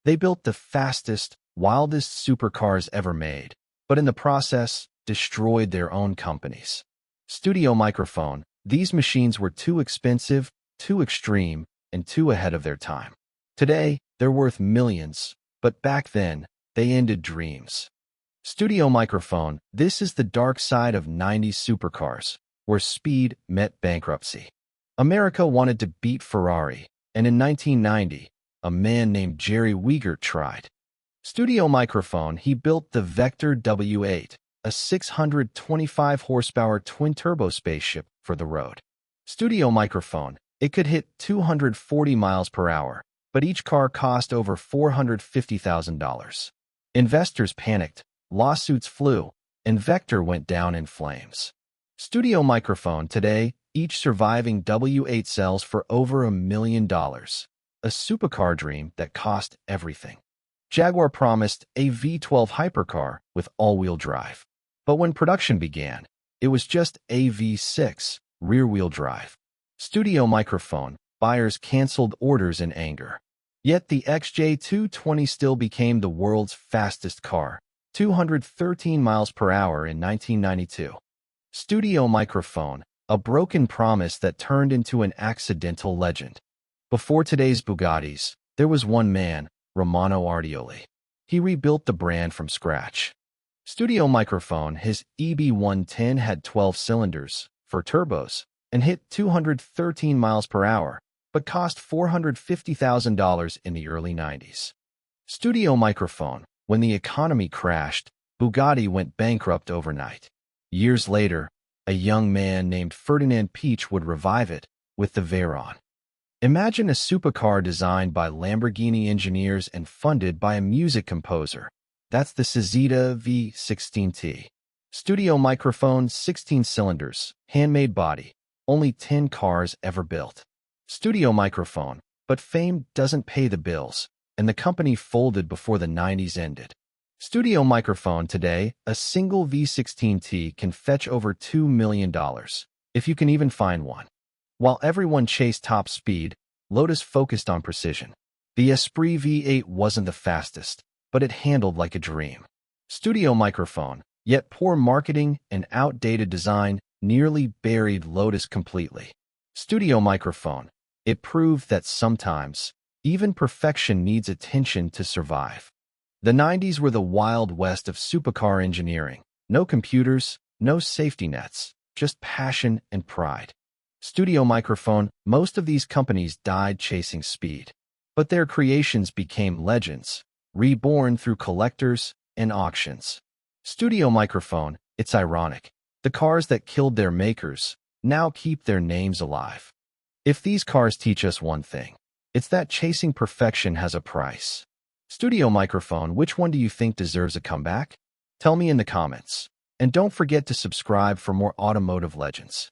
They built the fastest, wildest supercars ever made, but in the process, destroyed their own companies. Studio microphone. These machines were too expensive, too extreme, and too ahead of their time. Today, they're worth millions, but back then, they ended dreams. Studio microphone. This is the dark side of 90s supercars, where speed met bankruptcy. America wanted to beat Ferrari, and in 1990, a man named Jerry Wiegert tried. Studio microphone. He built the Vector W8, a 625 horsepower twin-turbo spaceship for the road. Studio microphone. It could hit 240 miles per hour, but each car cost over $450,000. Investors panicked, lawsuits flew, and Vector went down in flames. Studio microphone. Today, each surviving W8 sells for over $1 million, a supercar dream that cost everything. Jaguar promised a V12 hypercar with all-wheel drive. But when production began, it was just a V6 rear-wheel drive. Studio microphone. Buyers canceled orders in anger. Yet the XJ220 still became the world's fastest car, 213 miles per hour in 1992. Studio microphone. A broken promise that turned into an accidental legend. Before today's Bugattis, there was one man, Romano Artioli. He rebuilt the brand from scratch. Studio microphone. His EB110 had 12 cylinders, 4 turbos, and hit 213 miles per hour, but cost $450,000 in the early 90s. Studio microphone. When the economy crashed, Bugatti went bankrupt overnight. Years later, a young man named Ferdinand Piëch would revive it with the Veyron. Imagine a supercar designed by Lamborghini engineers and funded by a music composer. That's the Cizeta V16T. Studio microphone. 16 cylinders, handmade body, only 10 cars ever built. Studio microphone. But fame doesn't pay the bills, and the company folded before the 90s ended. Studio microphone. Today, a single V16T can fetch over $2 million, if you can even find one. While everyone chased top speed, Lotus focused on precision. The Esprit V8 wasn't the fastest, but it handled like a dream. Studio microphone. Yet poor marketing and outdated design nearly buried Lotus completely. Studio microphone. It proved that sometimes, even perfection needs attention to survive. The 90s were the Wild West of supercar engineering. No computers, no safety nets, just passion and pride. Studio microphone. Most of these companies died chasing speed, but their creations became legends, reborn through collectors and auctions. Studio microphone. It's ironic. The cars that killed their makers now keep their names alive. If these cars teach us one thing, it's that chasing perfection has a price. Studio microphone. Which one do you think deserves a comeback? Tell me in the comments. And don't forget to subscribe for more automotive legends.